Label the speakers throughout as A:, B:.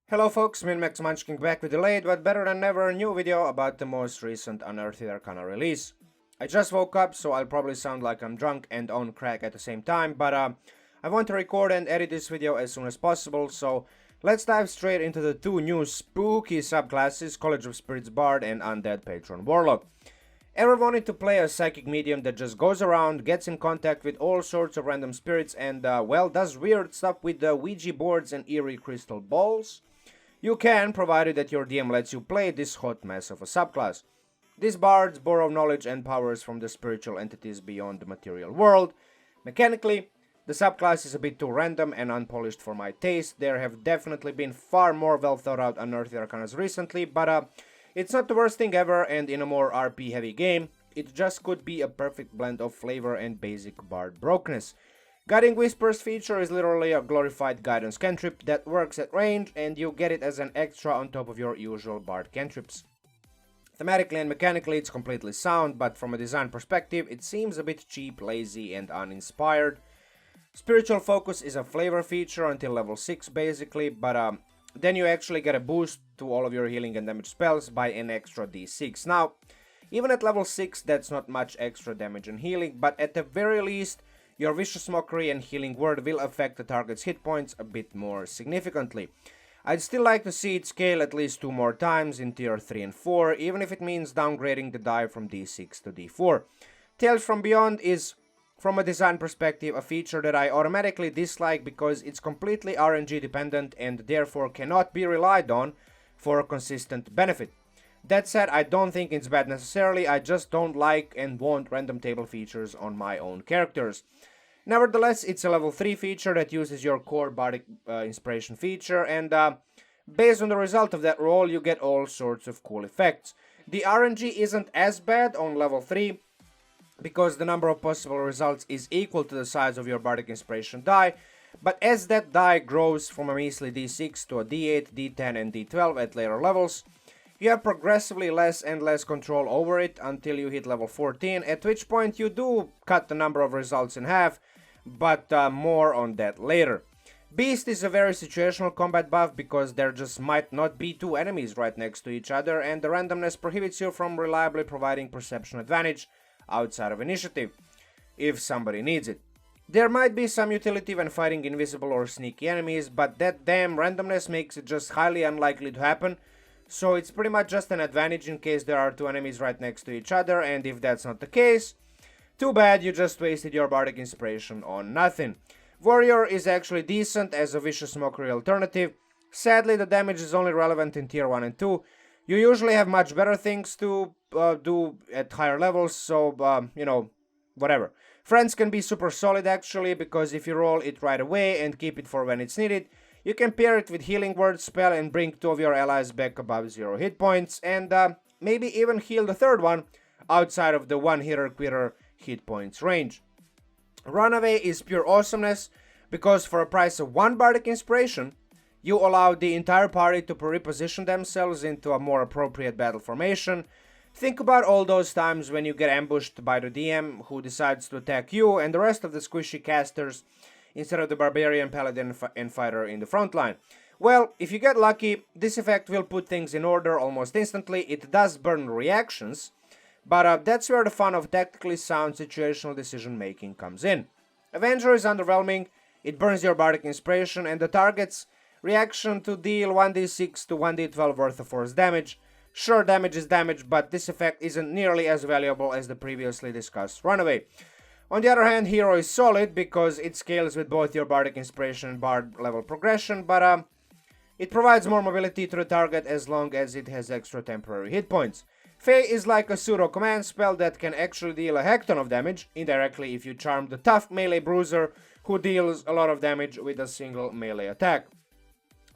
A: Hello folks, Max Munchkin back with delayed but better than ever new video about the most recent Unearthed Arcana release. I just woke up, so I'll probably sound like I'm drunk and on crack at the same time, but I want to record and edit this video as soon as possible, so let's dive straight into the two new spooky subclasses, College of Spirits Bard and Undead Patron Warlock. Ever wanted to play a psychic medium that just goes around, gets in contact with all sorts of random spirits and, well, does weird stuff with the Ouija boards and eerie crystal balls? You can, provided that your DM lets you play this hot mess of a subclass. These bards borrow knowledge and powers from the spiritual entities beyond the material world. Mechanically, the subclass is a bit too random and unpolished for my taste. There have definitely been far more well thought out Unearthed Arcanas recently, but it's not the worst thing ever, and in a more RP heavy game, it just could be a perfect blend of flavor and basic bard brokenness. Guiding Whispers feature is literally a glorified guidance cantrip that works at range, and you get it as an extra on top of your usual bard cantrips. Thematically and mechanically it's completely sound, but from a design perspective it seems a bit cheap, lazy and uninspired. Spiritual focus is a flavor feature until level 6 basically, but then you actually get a boost to all of your healing and damage spells by an extra d6. Now, even at level 6 that's not much extra damage and healing, but at the very least your Vicious Mockery and Healing Word will affect the target's hit points a bit more significantly. I'd still like to see it scale at least 2 more times in tier 3 and 4, even if it means downgrading the die from d6 to d4. Tales from Beyond is, from a design perspective, a feature that I automatically dislike because it's completely RNG dependent and therefore cannot be relied on for a consistent benefit. That said, I don't think it's bad necessarily, I just don't like and want random table features on my own characters. Nevertheless, it's a level 3 feature that uses your core bardic inspiration feature, and based on the result of that roll, you get all sorts of cool effects. The RNG isn't as bad on level 3, because the number of possible results is equal to the size of your bardic inspiration die, but as that die grows from a measly d6 to a d8, d10 and d12 at later levels, you have progressively less and less control over it until you hit level 14, at which point you do cut the number of results in half, but more on that later. Beast is a very situational combat buff because there just might not be two enemies right next to each other, and the randomness prohibits you from reliably providing perception advantage outside of initiative, if somebody needs it. There might be some utility when fighting invisible or sneaky enemies, but that damn randomness makes it just highly unlikely to happen, so it's pretty much just an advantage in case there are two enemies right next to each other, and if that's not the case, too bad, you just wasted your bardic inspiration on nothing. Warrior is actually decent as a Vicious Mockery alternative. Sadly, the damage is only relevant in tier 1 and 2. You usually have much better things to do at higher levels, so, you know, whatever. Friends can be super solid actually, because if you roll it right away and keep it for when it's needed, you can pair it with Healing Word spell and bring 2 of your allies back above 0 hit points, and maybe even heal the third one outside of the one-hitter-quitter hit points range. Runaway is pure awesomeness, because for a price of 1 bardic inspiration, you allow the entire party to reposition themselves into a more appropriate battle formation. Think about all those times when you get ambushed by the DM who decides to attack you and the rest of the squishy casters instead of the barbarian, paladin and fighter in the front line. Well, if you get lucky, this effect will put things in order almost instantly. It does burn reactions, but that's where the fun of tactically sound situational decision making comes in. Avenger is underwhelming, it burns your bardic inspiration and the target's reaction to deal 1d6 to 1d12 worth of force damage. Sure, damage is damage, but this effect isn't nearly as valuable as the previously discussed Runaway. On the other hand, Hero is solid because it scales with both your bardic inspiration and bard level progression, but it provides more mobility to the target as long as it has extra temporary hit points. Fey is like a pseudo command spell that can actually deal a heckton of damage, indirectly if you charm the tough melee bruiser who deals a lot of damage with a single melee attack.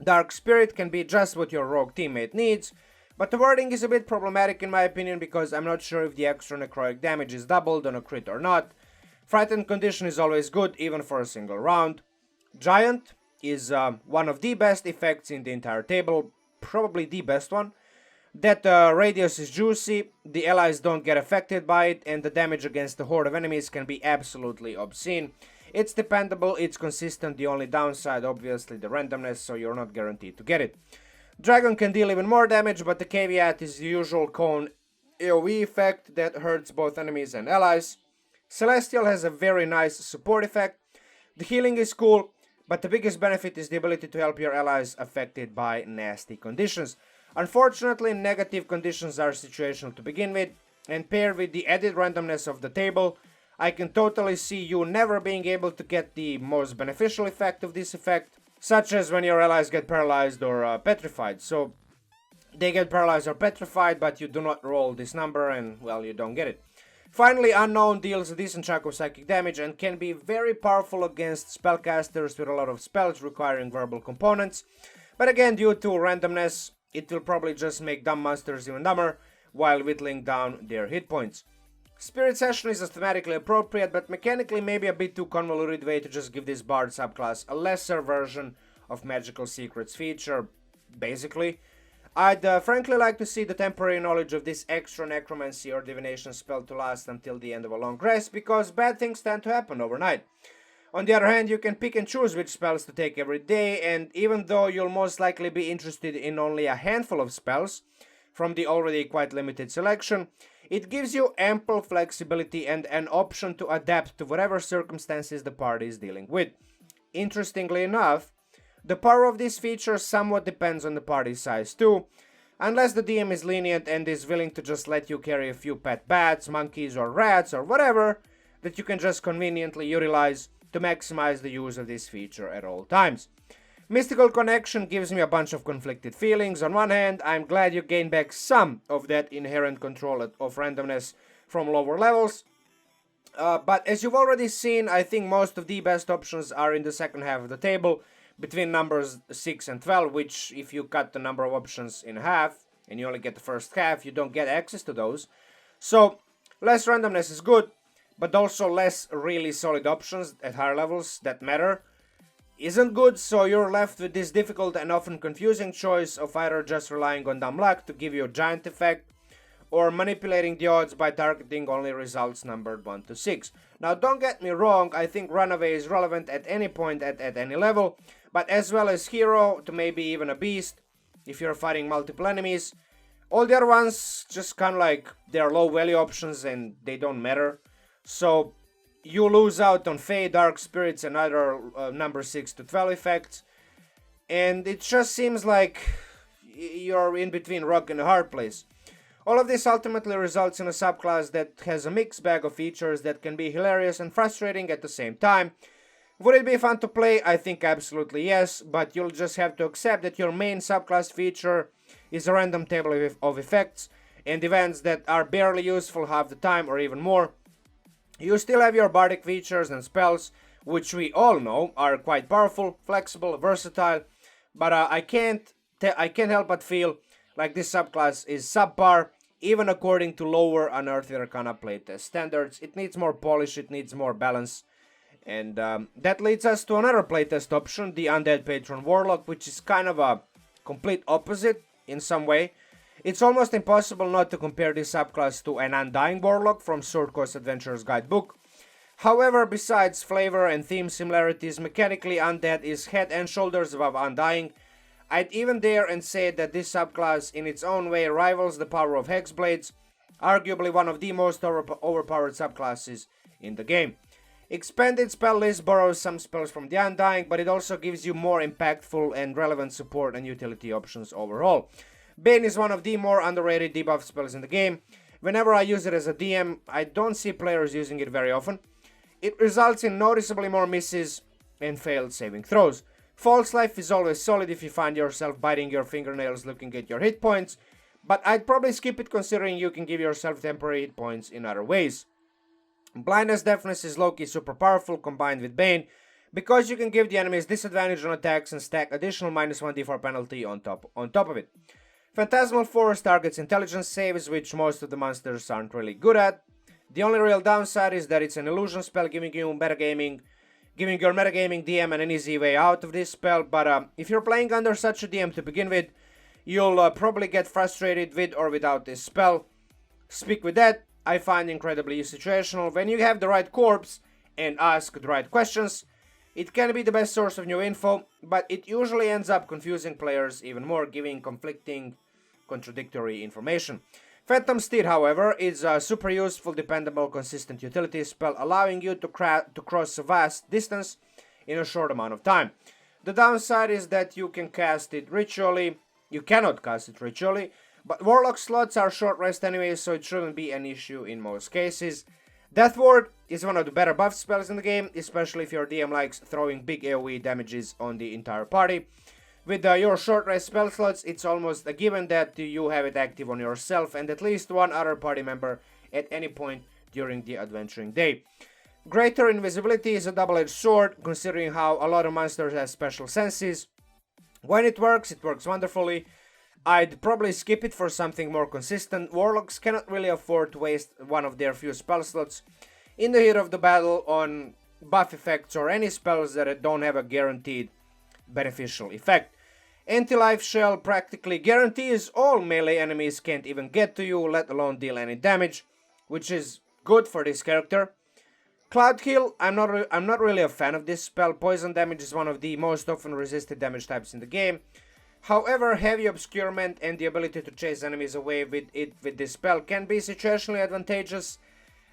A: Dark Spirit can be just what your rogue teammate needs, but the wording is a bit problematic in my opinion because I'm not sure if the extra necrotic damage is doubled on a crit or not. Frightened Condition is always good, even for a single round. Giant is one of the best effects in the entire table, probably the best one. That radius is juicy, the allies don't get affected by it, and the damage against the horde of enemies can be absolutely obscene. It's dependable, it's consistent, the only downside obviously the randomness, so you're not guaranteed to get it. Dragon can deal even more damage, but the caveat is the usual cone AoE effect that hurts both enemies and allies. Celestial has a very nice support effect. The healing is cool, but the biggest benefit is the ability to help your allies affected by nasty conditions. Unfortunately, negative conditions are situational to begin with, and paired with the added randomness of the table, I can totally see you never being able to get the most beneficial effect of this effect, such as when your allies get paralyzed or petrified. So they get paralyzed or petrified, but you do not roll this number and, well, you don't get it. Finally, Unknown deals a decent chunk of psychic damage and can be very powerful against spellcasters with a lot of spells requiring verbal components. But again, due to randomness, it will probably just make dumb monsters even dumber while whittling down their hit points. Spirit Session is thematically appropriate, but mechanically maybe a bit too convoluted way to just give this Bard subclass a lesser version of Magical Secrets feature, basically. I'd frankly like to see the temporary knowledge of this extra necromancy or divination spell to last until the end of a long rest, because bad things tend to happen overnight. On the other hand, you can pick and choose which spells to take every day, and even though you'll most likely be interested in only a handful of spells from the already quite limited selection, it gives you ample flexibility and an option to adapt to whatever circumstances the party is dealing with. Interestingly enough, the power of this feature somewhat depends on the party size too, unless the DM is lenient and is willing to just let you carry a few pet bats, monkeys or rats or whatever that you can just conveniently utilize to maximize the use of this feature at all times. Mystical Connection gives me a bunch of conflicted feelings. On one hand, I'm glad you gain back some of that inherent control of randomness from lower levels, but as you've already seen, I think most of the best options are in the second half of the table, between numbers 6 and 12, which if you cut the number of options in half, and you only get the first half, you don't get access to those. So, less randomness is good, but also less really solid options at higher levels that matter isn't good, so you're left with this difficult and often confusing choice of either just relying on dumb luck to give you a giant effect, or manipulating the odds by targeting only results numbered 1 to 6. Now don't get me wrong, I think Runaway is relevant at any point at any level, but as well as Hero to maybe even a Beast, if you're fighting multiple enemies. All the other ones just kind of like, they're low value options and they don't matter. So you lose out on Fae, Dark Spirits and other number 6 to 12 effects. And it just seems like you're in between rock and a hard place. All of this ultimately results in a subclass that has a mixed bag of features that can be hilarious and frustrating at the same time. Would it be fun to play? I think absolutely yes, but you'll just have to accept that your main subclass feature is a random table of effects and events that are barely useful half the time or even more. You still have your bardic features and spells, which we all know are quite powerful, flexible, versatile, but I can't help but feel like this subclass is subpar, even according to lower Unearthed Arcana playtest standards. It needs more polish, it needs more balance. And that leads us to another playtest option, the Undead Patron Warlock, which is kind of a complete opposite in some way. It's almost impossible not to compare this subclass to an Undying Warlock from Sword Coast Adventurer's Guidebook. However, besides flavor and theme similarities, mechanically Undead is head and shoulders above Undying. I'd even dare and say that this subclass in its own way rivals the power of Hex Blades, arguably one of the most overpowered subclasses in the game. Expanded spell list borrows some spells from the Undying, but it also gives you more impactful and relevant support and utility options overall. Bane is one of the more underrated debuff spells in the game. Whenever I use it as a DM, I don't see players using it very often. It results in noticeably more misses and failed saving throws. False Life is always solid if you find yourself biting your fingernails looking at your hit points, but I'd probably skip it considering you can give yourself temporary hit points in other ways. Blindness Deafness is low-key super powerful combined with Bane, because you can give the enemies disadvantage on attacks and stack additional -1d4 penalty on top of it. Phantasmal Force targets intelligence saves, which most of the monsters aren't really good at. The only real downside is that it's an illusion spell, giving your metagaming DM an easy way out of this spell, but if you're playing under such a DM to begin with, you'll probably get frustrated with or without this spell. Speak with that, I find incredibly situational. When you have the right corpse and ask the right questions, it can be the best source of new info, but it usually ends up confusing players even more, giving conflicting, contradictory information. Phantom Steed, however, is a super useful, dependable, consistent utility spell, allowing you to cross a vast distance in a short amount of time. The downside is that you cannot cast it ritually, but Warlock slots are short rest anyway, so it shouldn't be an issue in most cases. Death Ward is one of the better buff spells in the game, especially if your DM likes throwing big AoE damages on the entire party. With your short rest spell slots, it's almost a given that you have it active on yourself and at least one other party member at any point during the adventuring day. Greater invisibility is a double-edged sword, considering how a lot of monsters have special senses. When it works wonderfully. I'd probably skip it for something more consistent. Warlocks cannot really afford to waste one of their few spell slots in the heat of the battle on buff effects or any spells that don't have a guaranteed beneficial effect. Anti-Life Shell practically guarantees all melee enemies can't even get to you, let alone deal any damage, which is good for this character. Cloud Kill, I'm not really a fan of this spell. Poison damage is one of the most often resisted damage types in the game. However, heavy obscurement and the ability to chase enemies away with this spell can be situationally advantageous.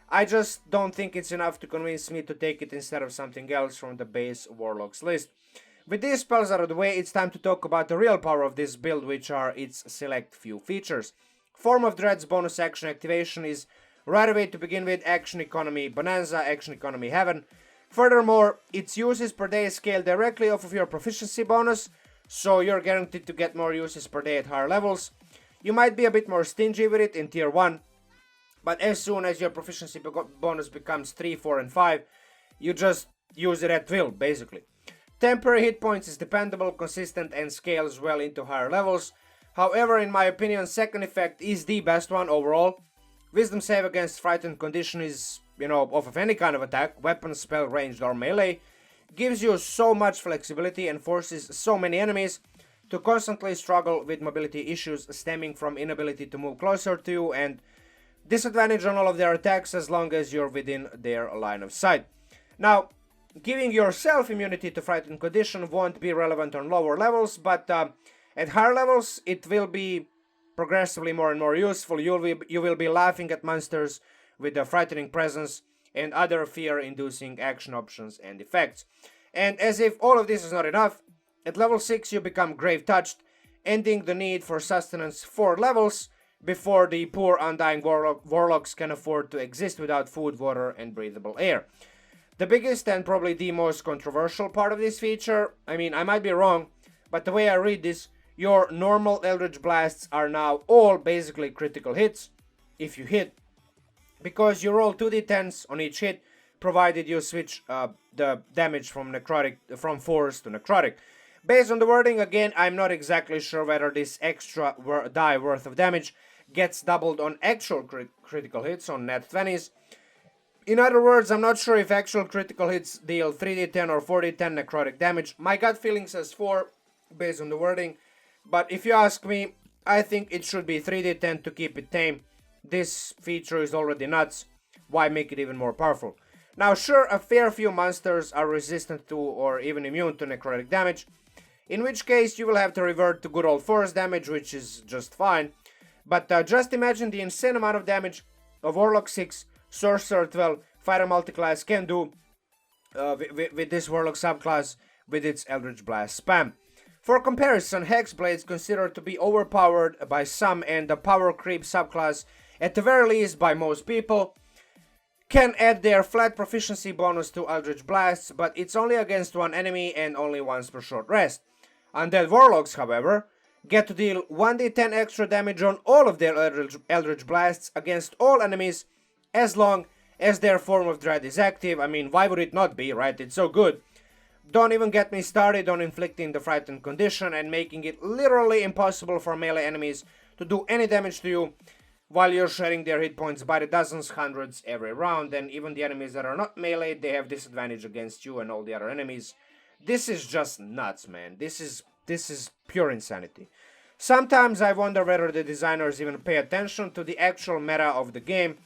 A: I just don't think it's enough to convince me to take it instead of something else from the base Warlocks list. With these spells out of the way, it's time to talk about the real power of this build, which are its select few features. Form of Dread's bonus action activation is right away to begin with, Action Economy Bonanza, Action Economy Heaven. Furthermore, its uses per day scale directly off of your proficiency bonus, so you're guaranteed to get more uses per day at higher levels. You might be a bit more stingy with it in tier 1, but as soon as your proficiency bonus becomes 3, 4, and 5, you just use it at will, basically. Temporary hit points is dependable, consistent, and scales well into higher levels. However, in my opinion, second effect is the best one overall. Wisdom save against frightened condition is, off of any kind of attack, weapon, spell, ranged, or melee. Gives you so much flexibility and forces so many enemies to constantly struggle with mobility issues stemming from inability to move closer to you and disadvantage on all of their attacks as long as you're within their line of sight. Now, giving yourself immunity to frightened condition won't be relevant on lower levels, but at higher levels it will be progressively more and more useful. You will be laughing at monsters with a frightening presence and other fear-inducing action options and effects. And as if all of this is not enough, at level 6 you become grave touched, ending the need for sustenance 4 levels before the poor undying warlocks can afford to exist without food, water, and breathable air. The biggest and probably the most controversial part of this feature, I might be wrong, but the way I read this, your normal Eldridge Blasts are now all basically critical hits, if you hit, because you roll 2d10s on each hit, provided you switch the damage from force to necrotic. Based on the wording, again, I'm not exactly sure whether this extra die worth of damage gets doubled on actual critical hits on net 20s. In other words, I'm not sure if actual critical hits deal 3d10 or 4d10 necrotic damage. My gut feeling says 4, based on the wording, but if you ask me, I think it should be 3d10 to keep it tame. This feature is already nuts, why make it even more powerful? Now sure, a fair few monsters are resistant to or even immune to necrotic damage, in which case you will have to revert to good old force damage, which is just fine, but just imagine the insane amount of damage a Warlock 6, Sorcerer 12, Fighter Multiclass can do with this Warlock subclass with its Eldridge Blast spam. For comparison, Hex Blades, considered to be overpowered by some and a power creep subclass at the very least by most people, can add their flat proficiency bonus to Eldridge Blasts, but it's only against one enemy and only once per short rest. Undead Warlocks, however, get to deal 1d10 extra damage on all of their Eldridge Blasts against all enemies as long as their Form of Dread is active. Why would it not be, right? It's so good. Don't even get me started on inflicting the frightened condition and making it literally impossible for melee enemies to do any damage to you while you're shedding their hit points by the dozens, hundreds every round, and even the enemies that are not melee, they have disadvantage against you and all the other enemies. This is just nuts, man. This is pure insanity. Sometimes I wonder whether the designers even pay attention to the actual meta of the game,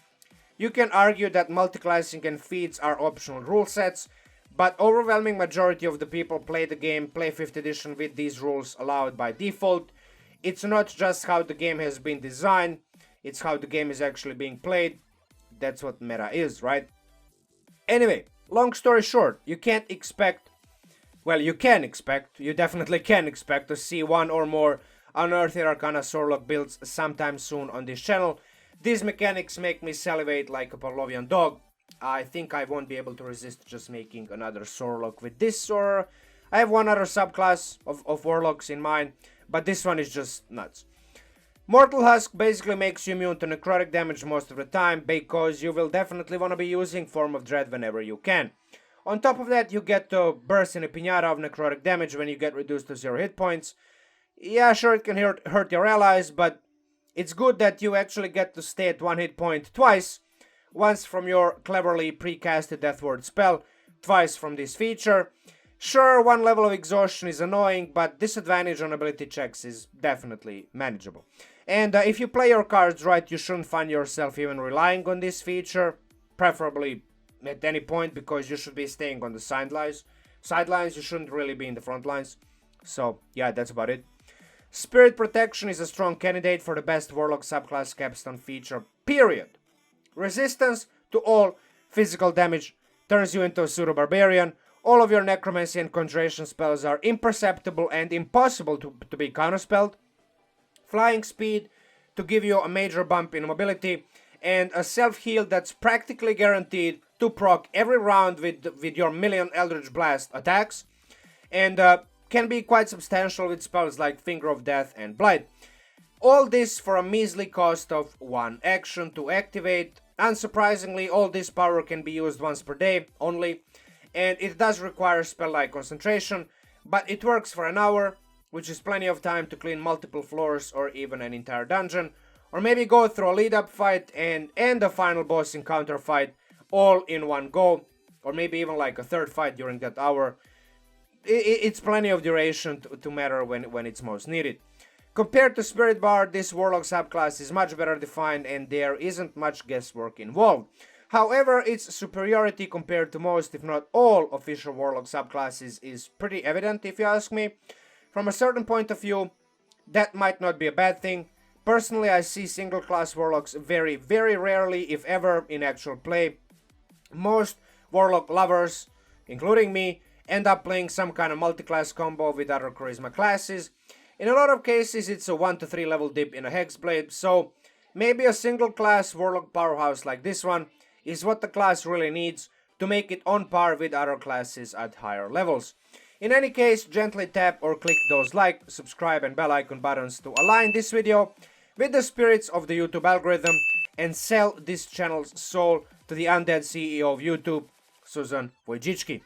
A: You can argue that multiclassing and feats are optional rule sets, but overwhelming majority of the people play the game, play 5th edition with these rules allowed by default. It's not just how the game has been designed, it's how the game is actually being played. That's what meta is, right? Anyway, long story short, you can't expect, well, you definitely can expect to see one or more Unearthed Arcana Warlock builds sometime soon on this channel. These mechanics make me salivate like a Pavlovian dog. I think I won't be able to resist just making another Warlock with this, or I have one other subclass of Warlocks in mind, but this one is just nuts. Mortal Husk basically makes you immune to necrotic damage most of the time, because you will definitely want to be using Form of Dread whenever you can. On top of that, you get to burst in a pinata of necrotic damage when you get reduced to 0 hit points. Yeah, sure, it can hurt your allies, but it's good that you actually get to stay at 1 hit point twice. Once from your cleverly precasted Deathward spell, twice from this feature. Sure, one level of exhaustion is annoying, but disadvantage on ability checks is definitely manageable. And if you play your cards right, you shouldn't find yourself even relying on this feature, preferably at any point, because you should be staying on the sidelines. You shouldn't really be in the front lines. So, yeah, that's about it. Spirit Protection is a strong candidate for the best Warlock subclass capstone feature, period. Resistance to all physical damage turns you into a pseudo-barbarian. All of your necromancy and conjuration spells are imperceptible and impossible to be counterspelled. Flying speed to give you a major bump in mobility, and a self-heal that's practically guaranteed to proc every round with your million Eldridge Blast attacks, and can be quite substantial with spells like Finger of Death and Blight. All this for a measly cost of 1 action to activate. Unsurprisingly, all this power can be used once per day only, and it does require spell-like concentration, but it works for an hour, which is plenty of time to clean multiple floors or even an entire dungeon, or maybe go through a lead-up fight and a final boss encounter fight all in one go, or maybe even like a third fight during that hour. It's plenty of duration to matter when it's most needed. Compared to Spirit Bard, this Warlock subclass is much better defined and there isn't much guesswork involved. However, its superiority compared to most, if not all, official Warlock subclasses is pretty evident, if you ask me. From a certain point of view, that might not be a bad thing. Personally, I see single-class Warlocks very, very rarely, if ever, in actual play. Most Warlock lovers, including me, end up playing some kind of multi-class combo with other charisma classes. In a lot of cases, it's a 1 to 3 level dip in a Hex Blade, so maybe a single-class Warlock powerhouse like this one is what the class really needs to make it on par with other classes at higher levels. In any case, gently tap or click those like, subscribe and bell icon buttons to align this video with the spirits of the YouTube algorithm and sell this channel's soul to the undead CEO of YouTube, Susan Wojcicki.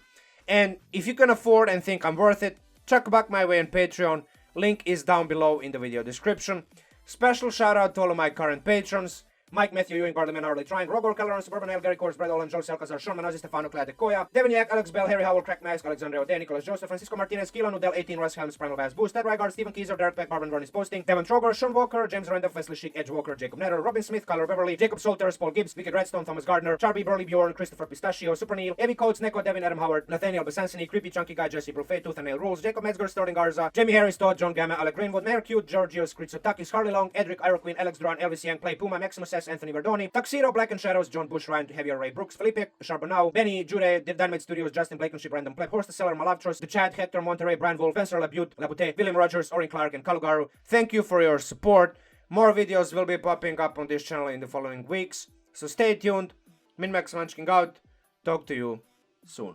A: And if you can afford and think I'm worth it, check back my way on Patreon. Link is down below in the video description. Special shout out to all of my current patrons: Mike, Matthew, Ewing, BardlyManHardlyTrying, Rogor, Kaleron, SuburbanHell, Gary Course, Brad Oldham, C Alcazar, Mannozzi Stefano, Adekoya, Devin Yache, Alex Bell, Harry Howell, CrackedMask, Alexandre Audet, Jaussaud, Francisco Martinez, Keilan, Udel, 18, Russ Helms, PrimalBassBoost, Rogor, Stephen Keezer, Derek Beck, BarbandVern IsPosting, Devon Troeger, Sean Walker, James Randolph, Wesley Shick, Edge Walker, Jacob Netter, Robin Smith, Kyler Beverly, Jacob Solters, Paul Gibbs, Wicked Redstone, Thomas Gardner, Charby, Burley Bjorn, Christopher Pistachio, Super Neil, Evie Coates, Neko, Devin, Adam Howard, Nathaniel Besancini, Creepy Chunky Guy, Jesse Brufay, Tooth and Nail Rules, Jacob Metzger, Sterling Garza, Jamie Harris, Todd, John Gamma, Alec Greenwood, Mayor Cute, Georgios, Kritsotakis, Harley Long, Edric, Ira Queen, Alex Duran, Elvis Young, Play Puma, Maximus S, Anthony Verdoni, Tuxedo, Black and Shadows, John Bush, Ryan, Javier Ray Brooks, Felipe, Charbonneau, Benny, Jude, Dynamite Studios, Justin Blankenship, Random Pleb, Horst the Seller, Malavtros, The Chad, Hector, Monterey, Brian Wolf, Spencer Labute, Labute, William Rogers, Orin Clark, and Kalugaru. Thank you for your support. More videos will be popping up on this channel in the following weeks, so stay tuned. Min Max Munchkin out. Talk to you soon.